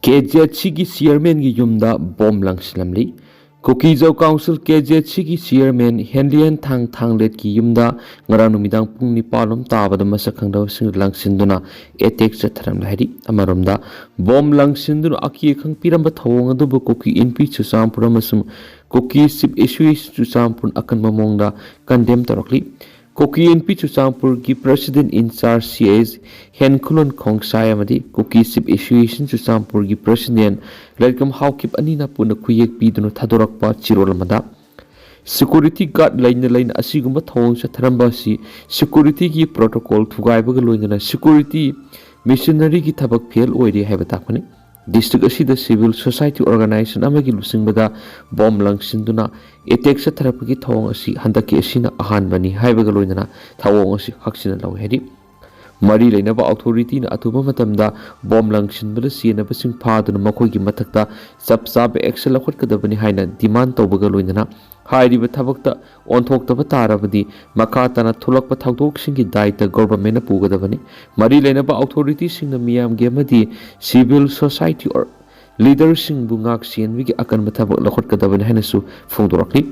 KZC की chairman की युमदा bomb लांगसिलमली कुकीजौ council KZC की चेयरमैन हेनलियन थांगलेट की युमदा ngarang numidang pung nipalom tabada masa khangdaw sing langsinduna attack chatharam lahiri amaromda bomb langsinduna aki khang piramba thawong adu kuki NP chusampur amasum kuki sip issue chusampur akan mamongda condemn tarokli Koki NP Chusampur की President in Charge CS Henkulon Khongsai amadi Koki Sip Association Chusampur की President Lerkam Haukip Anina Puna Kuyek Pidunu Thadorakpa Chirolamada Security Guard Line Asiguma Thong Satharambasi Security की Protocol Thugaibaga Loinana Security Missionary की Tabak Fail Oidi Habatakani District asida civil society organization amagi lusingbada bomb langsinduna attack sa therapy thawong asi handaki asina ahanbani haibaga loinana thawong asi haksina law hedi mari leinaba authority na atuba matamda bomb langsinbada siena basing phaduna makoi gi mathakta sapsab action lakhot kadabani haina demand tawbaga loinana hairiba thabakta onthokta tarabadi makatana thulakpa thawdok singi daita government na pugadabani mari leinaba authority singna miyam ge amadi civil society or leader sing bungak sienwi gi akan mathabak lakhot kadabani hainasu phongdorakli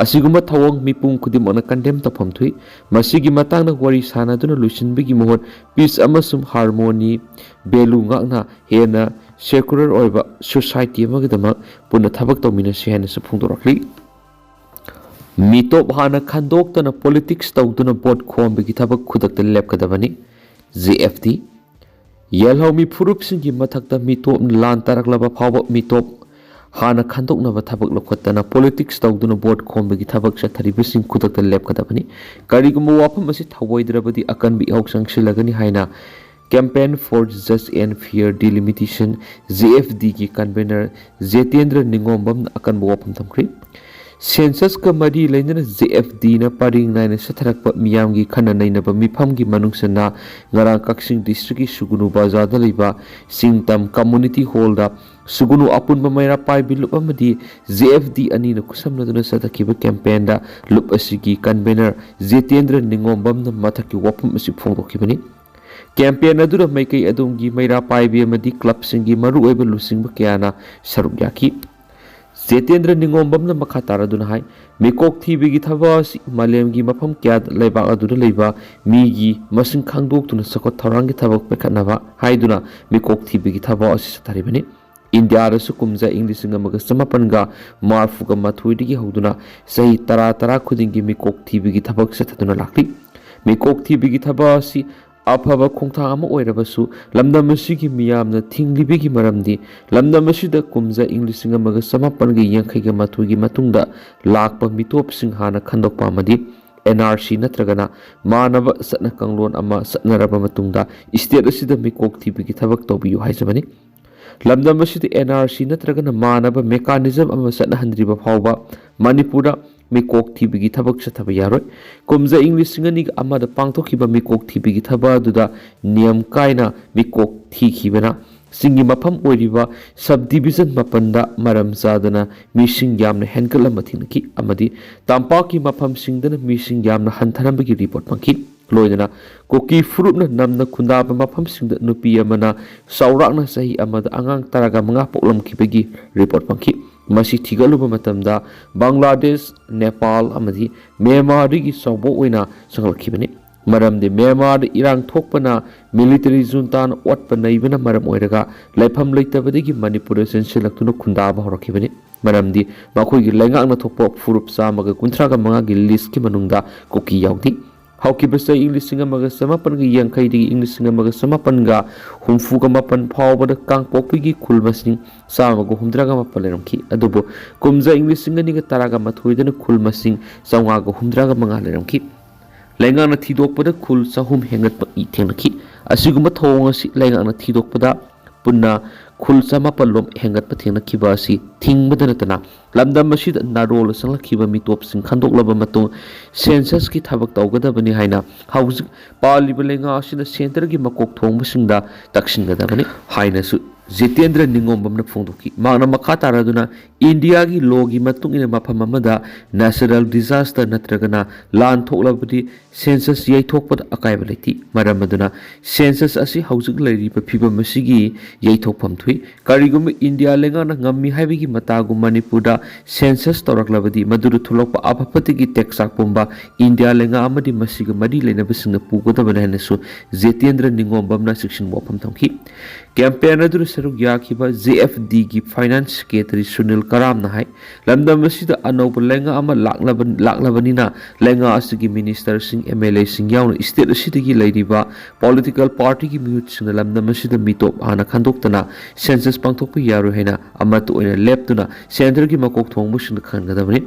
asiguma thawong mipung kudim ona condemn tapam thui masigi matangna wari sana duna lusinbigi mohon peace amasum harmony belu ngakna hena secular oiba society amagidama punna thabak tawmina se hainasu phongdorakli Mitop hana khandok tana politics tawduna board khom bigi thabak khudak ta lep kadabani ZFD yelhaw mi phurup singi mathakta mitop lan taraklaba phawba mitop hana khandok na thabak lokhatana politics tawduna board khom bigi thabak sa tharibi sing khudak ta lep kadabani karigum wafam asi thawoidrabadi akan bi hoksang silagani haina Campaign for Just and Fair Delimitation ZFD ki convener Zetendra Ningombam akan wafam thamkri Census ka mari lainana ZFD na paring naina satharakpa miyamgi khana nainaba mifamgi manungsana ngarang kaksing district ki Sugunu Bazar da leiba Singtam Community Hall da Sugunu Apunba Maira Pai bilup amadi ZFD ani na kusamna duna satakiba campaign da lup asigi convener Zetendra Ningombam na mathaki wapam asi phongdokibani campaign adura maikai adumgi Maira Pai bi amadi club singi maru oiba lusingba kyana saruk yaki Zetendra Ningombam na makhatara duna hai mikok thibigi thabasi malemgi mafam kya leiba aduna leiba migi masing khangdok tuna sakot tharangi thabak pekhanaba haiduna mikok thibigi thabasi satharibani India ra sukumza English ngamaga samapanga marfuga mathuidigi hoduna sahi tara khudingi mikok thibigi thabak sathaduna lakli mikok thibigi thabasi afaba khongthang ama oirabasu lamdam asigi miyamna thinglibigi maramdi lamdam asida kumza English ngamaga samapan gi yankhai ga mathugi matungda lakpa mitop sing hana khandokpa amadi NRC natragana manaba satna kanglon ama satnaraba matungda state asida mikok thibigi thabak tobiyu haijabani lamdam asida NRC natragana manaba mechanism ama satna handriba phawba Manipura mikok thibigi thabak sathaba yaroi kumza English ngani amada pangthokiba mikok thibigi thaba duda niyam kaina mikok thikibana singi mafam oiriba subdivision mapanda maram zadana mising yamna henkala mathinaki amadi tampaki mafam singdana mising yamna hantharambagi report mangki loidana koki furupna namna khundaba mafam singda nupi amana saurakna sahi amada angang taraga manga poklam kibagi report mangki masi thigaluba matamda Bangladesh Nepal amadi Myanmar gi sawbo oina sangalkhibani maramde Myanmar irang thokpana military junta na otpa naibana maram oiraga laifam leitabadagi Manipur sensilaktuna khundaba horakibani maramdi makhoi gi laingak na thokpa furup samaga kunthraga manga gi list ki manungda koki yaudi Haukibasa English ngamaga samapan gi yangkai di English ngamaga samapan ga humfu ga mapan phawbada kang pokpigi khulmasing samaga humdraga mapaleramki adubo kumza English ngani ga taraga mathoidana khulmasing sawnga ga humdraga manga leramki lainga na thidokpada khul sahum hengat pa I thenaki asiguma thawng asi lainga na thidokpada punna khul samapalom hengat pa thengnakiba asi thingmadana tana lamdam asid narol sanglakiba mitop sing khandoklaba matung census ki thabak tawgadabani haina hauzik paliba lenga asina center gi makok thongba singda taksingadabani haina su Zetendra Ningombam na phongdoki magna makha taraduna India gi law gi matung ina mafam amada natural disaster natragana lan thoklabadi census yai thokpad akaiba leti maram aduna census asi hauzik lairi pa phibam asigi yai thokpam thui ꯐꯣꯡꯗꯣꯛꯂꯤ ꯀꯔꯤꯒꯨꯝꯕ India ꯂꯩꯉꯥꯛꯅ ꯉꯝꯃꯤ ꯍꯥꯏꯕꯒꯤ ꯃꯇꯥꯒꯨꯝ ꯃꯅꯤꯄꯨꯔꯗ census ꯇꯧꯔꯛꯂꯕꯗꯤ ꯃꯗꯨꯗ ꯊꯣꯛꯂꯛꯄ ꯑꯐ-ꯐꯠꯇꯒꯤ ꯇꯦꯛꯁꯥꯛ ꯄꯨꯝꯕ India ꯂꯩꯉꯥꯛ ꯑꯃꯗꯤ ꯃꯁꯤꯒ ꯃꯔꯤ ꯂꯩꯅꯕꯁꯤꯡꯅ ꯄꯨꯒꯗꯕꯅꯤ ꯍꯥꯏꯅꯁꯨ ꯖꯦꯇꯦꯟꯗ꯭ꯔ ꯅꯤꯡꯉꯣꯝꯕꯝꯅ ꯆꯦꯛꯁꯤꯟꯕ ꯋꯥꯐꯝ ꯊꯝꯈꯤ ꯀꯦꯝꯄꯦꯟ ꯑꯗꯨꯗ ꯁꯔꯨꯛ ꯌꯥꯈꯤꯕ JFDꯒꯤ ꯐꯥꯏꯅꯥꯟꯁ ꯁꯦꯀ꯭ꯔꯦꯇꯔꯤ ꯁꯨꯅꯤꯜ ꯀꯔꯥꯝꯅ ꯍꯥꯏ ꯂꯝꯗꯝ ꯑꯁꯤꯗ ꯑꯅꯧꯕ ꯂꯩꯉꯥꯛ ꯑꯃ ꯂꯥꯛꯂꯕꯅꯤꯅ ꯂꯩꯉꯥꯛ ꯑꯁꯤꯒꯤ ꯃꯤꯅꯤꯁꯇꯔꯁꯤꯡ MLAꯁꯤꯡ ꯌꯥꯎꯅ ꯁ꯭ꯇꯦꯠ ꯑꯁꯤꯗꯒꯤ ꯂꯩꯔꯤꯕ ꯄꯣꯂꯤꯇꯤꯀꯦꯜ ꯄꯥꯔꯇꯤꯒꯤ ꯃꯤꯍꯨꯠꯁꯤꯡꯅ ꯂꯝꯗꯝ ꯑꯁꯤꯗ ꯃꯤꯇꯣꯞ ꯍꯥꯟꯅ ꯈꯟꯗꯣꯛꯇꯅ ꯁꯦꯟꯁꯁ ꯄꯥꯡꯊꯣꯛꯄ ꯌꯥꯔꯣꯏ ꯍꯥꯏꯅ ꯑꯃꯠꯇ ꯑꯣꯏꯅ ꯂꯦꯞꯇꯨꯅ ꯁꯦꯟꯇꯔꯒꯤ ꯃꯀꯣꯛ ꯊꯣꯡꯕꯁꯤꯡꯅ ꯈꯟꯒꯗꯕꯅꯤ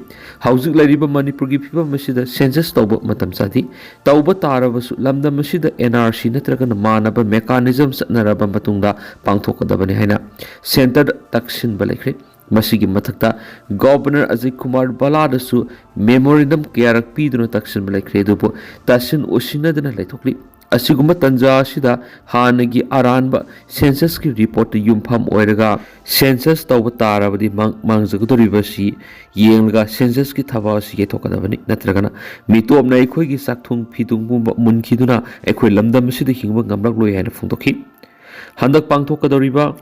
ꯍꯧꯖꯤꯛ ꯂꯩꯔꯤꯕ ꯃꯅꯤꯄꯨꯔꯒꯤ ꯐꯤꯚꯝ ꯑꯁꯤꯗ ꯁꯦꯟꯁꯁ ꯇꯧꯕ ꯃꯇꯝ ꯆꯥꯗꯦ ꯇꯧꯕ ꯇꯥꯔꯕꯁꯨ ꯂꯝꯗꯝ ꯑꯁꯤꯗ NRC ꯅꯠꯇ꯭ꯔꯒꯅ ꯃꯥꯟꯅꯕ ꯃꯦꯀꯥꯅꯤꯖꯝ ꯆꯠꯅꯔꯕ ꯃꯇꯨꯡꯗ ꯄꯥꯡꯊꯣꯛꯀꯗꯕꯅꯤ ꯍꯥꯏꯅ ꯁꯦꯟꯇꯔꯗ ꯇꯛꯁꯤꯟꯕ ꯂꯩꯈ꯭ꯔꯦ ꯃꯁꯤꯒꯤ ꯃꯊꯛꯇ ꯒꯚꯔꯅꯔ ꯑꯖय ꯀꯨꯃꯥꯔ ꯕꯂꯥꯗꯁꯨ ꯃꯦꯃꯣꯔꯦꯟꯗꯝ ꯀꯌꯥꯔꯛ ꯄꯤꯗꯨꯅ ꯇꯛꯁꯤꯟꯕ ꯂꯩꯈ꯭ꯔꯦ ꯑꯗꯨꯕꯨ ꯇꯥꯁꯤꯟ ꯑꯣꯏꯁꯤꯟꯅꯗꯅ ꯂꯩꯊꯣꯛꯂꯤ ꯑꯁꯤꯒꯨꯝꯕ ꯇꯟꯖꯥ ꯑꯁꯤꯗ ꯍꯥꯟꯅꯒꯤ ꯑꯔꯥꯟꯕ ꯁꯦꯟꯁꯁꯀꯤ ꯔꯤꯄꯣꯔꯠꯇ ꯌꯨꯝꯐꯝ ꯑꯣꯏꯔꯒ ꯁꯦꯟꯁꯁ ꯇꯧꯕ ꯇꯥꯔꯕꯗꯤ ꯃꯥꯡꯖꯒꯗꯧꯔꯤꯕꯁꯤ ꯌꯦꯡꯂꯒ ꯁꯦꯟꯁꯁꯀꯤ ꯊꯕꯛ ꯑꯁꯤ ꯌꯩꯊꯣꯛꯀꯗꯕꯅꯤ ꯅꯠꯇ꯭ꯔꯒꯅ ꯃꯤꯇꯣꯞꯅ ꯑꯩꯈꯣꯏꯒꯤ ꯆꯥꯛꯊꯨꯡ ꯐꯤꯗꯨꯡ ꯃꯨꯟꯈꯤꯗꯨꯅ ꯑꯩꯈꯣꯏ ꯂꯝꯗꯝ ꯑꯁꯤꯗ ꯍꯤꯡꯕ ꯉꯝꯂꯛꯂꯣꯏ ꯍꯥꯏꯅ ꯐꯣꯡꯗꯣꯛꯈꯤ ꯍꯟꯗꯛ ꯄꯥꯡꯊꯣꯛꯀꯗꯧꯔꯤꯕ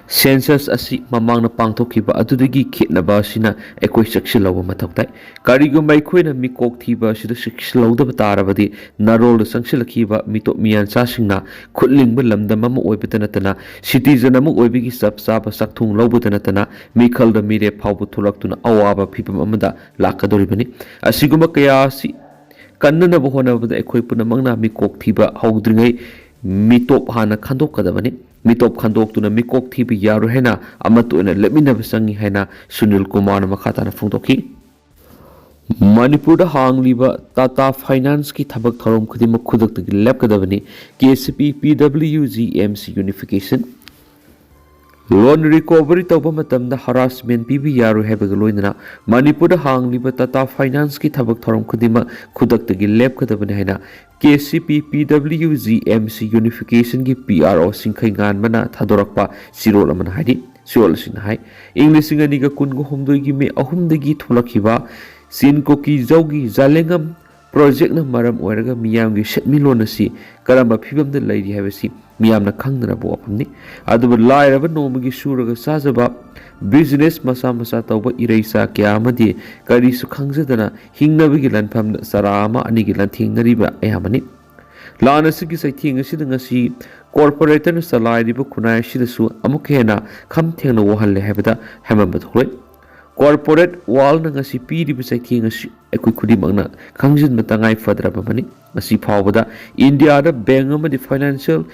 ꯁꯦꯟꯁꯁ ꯑꯁꯤ ꯃꯃꯥꯡꯗ ꯄꯥꯡꯊꯣꯛꯈꯤꯕ ꯑꯗꯨꯗꯒꯤ ꯈꯦꯠꯅꯕ ꯑꯁꯤꯅ ꯑꯩꯈꯣꯏ ꯆꯦꯛꯁꯤꯜꯍꯧꯕ ꯃꯊꯧ ꯇꯥꯏ ꯀꯔꯤꯒꯨꯝꯕ ꯑꯩꯈꯣꯏꯅ ꯃꯤꯀꯣꯛ ꯊꯤꯕ ꯑꯁꯤꯗ ꯆꯦꯛꯁꯤꯜꯍꯧꯗꯕ ꯇꯥꯔꯕꯗꯤ ꯅꯔꯣꯜꯗ ꯆꯪꯁꯤꯜꯂꯛꯈꯤꯕ ꯃꯤꯇꯣꯞ ꯃꯤꯌꯥꯟꯆꯥꯁꯤꯡꯅ ꯈꯨꯠꯂꯤꯡꯕ ꯂꯝꯗꯝ ꯑꯃ ꯑꯣꯏꯕꯇ ꯅꯠꯇꯅ ꯁꯤꯇꯤꯖꯟ ꯑꯃ ꯑꯣꯏꯕꯒꯤ ꯆꯞ ꯆꯥꯕ ꯆꯥꯛꯊꯨꯡ ꯂꯧꯕꯇ ꯅꯠꯇꯅ ꯃꯤꯈꯜꯗ ꯃꯤꯔꯦꯞ ꯐꯥꯎꯕ ꯊꯣꯛꯂꯛꯇꯨꯅ ꯑꯋꯥꯕ ꯐꯤꯚꯝ ꯑꯃꯗ ꯂꯥꯛꯀꯗꯧꯔꯤꯕꯅꯤ ꯑꯁꯤꯒꯨꯝꯕ ꯀꯌꯥ ꯑꯁꯤ ꯀꯟꯅꯅꯕ ꯍꯣꯠꯅꯕꯗ ꯑꯩꯈꯣꯏ ꯄꯨꯝꯅꯃꯛꯅ ꯃꯤꯀꯣꯛ ꯊꯤꯕ ꯍꯧꯗ꯭ꯔꯤꯉꯩ ꯃꯤꯇꯣꯞ ꯍꯥꯟꯅ ꯈꯟꯗꯣꯛꯀꯗꯕꯅꯤ ꯃꯤꯇꯣꯞ ꯈꯟꯗꯣꯛꯇꯨꯅ ꯃꯤꯀꯣꯛ ꯊꯤꯕ ꯌꯥꯔꯣꯏ ꯍꯥꯏꯅ ꯑꯃꯠꯇ ꯑꯣꯏꯅ ꯂꯦꯞꯃꯤꯟꯅꯕ ꯆꯪꯏ ꯍꯥꯏꯅ ꯁꯨꯅꯤꯜ ꯀꯨꯃꯥꯔꯅ ꯃꯈꯥ ꯇꯥꯅ ꯐꯣꯡꯗꯣꯛꯈꯤ ꯃꯅꯤꯄꯨꯔꯗ ꯍꯥꯡꯂꯤꯕ ꯇꯥꯇꯥ ꯐꯥꯏꯅꯥꯟꯁꯀꯤ ꯊꯕꯛ ꯊꯧꯔꯝ ꯈꯨꯗꯤꯡꯃꯛ ꯈꯨꯗꯛꯇꯒꯤ ꯂꯦꯞꯀꯗꯕꯅꯤ KCP PWGMC ꯌꯨꯅꯤꯐꯤꯀꯦꯁꯟ लोन रिकवरी तब हरासमेंट पीब यारो लोनना मनपुर हांगलीब टाटा फाइनेंस की थबक थौरम खुदिमा खुदक्तगी लेपकदबने हैना KCP PWGMC यूनिफिकेशन की PRO सिंखै गानबना थादोरकपा सिरोल अमन हाइदि सिरोल सिन हाइ इंग्लिश सिंगनिगा कुनगो हुमदोइगी मे अहुमदगी थोलखिबा सिनकोकी जौगी जालेंगम प्रोजेक्ट न मरम ओरगा मियामगी सेटमिलोन असि करamba फिबमदा लैरि हाबसि मियामना खंगनरबो वफमनि अदुबो लायरबा नोमगी सुरगा साजबा बिजनेस मसा मसा तौबा इरैसा क्यामदि करिसु खंगजदना हिंगनबगी लनफम सरामा अनिगी लनथिंगनरिबा अयामनि लानसिगी सैथिंग सिदंगसि कॉर्पोरेटर सलाइरिबो खुनाय सिदसु अमुक हेना खम थेंगना वहल्ले हाबदा हेमबद होय कॉर्पोरेट वाल नंगसी पीरिब सैथिंग असि एकुइ खुदिमंगना खंगजिन तंगाई फद्रबमनि असि फावबदा इंडिया दा बैंक अमदि फाइनेंशियल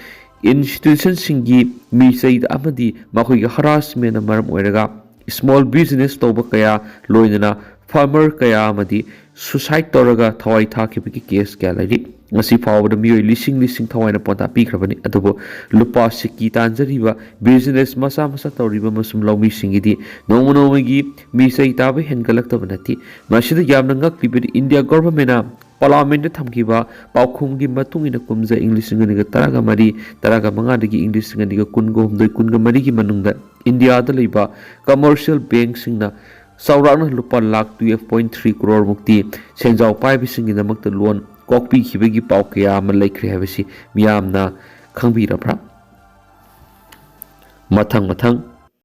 इंस्टीट्यूशन सिंगी मिसैद अमदि मखोइग हरासमेंट मरम ओइरगा स्मॉल बिजनेस तौब कया लोइनना फार्मर कया अमदि सुसाइड तौरगा थवाई थाखिबगी केस क्या लैरि ngasi fawda mioi lising thawaina ponta pikrabani adubo lupa sikki tanjariba business masa masa tawriba masum lawmi singidi nomonogi mi sei tabe hengalakta banati masida yamna ngaklibidi india government na parliament thamkiba paukhumgi matungina kumja english nganiga taraga manga dagi english nganiga kungo humdoi kunga mari gi manungda india da leiba commercial bank singna saurana lupa lakh 12.3 crore mukti senjau paibi singi namakta loan copy खिबगी पाव कया लेख्रे है मियामना खंबीरब्रा मथंग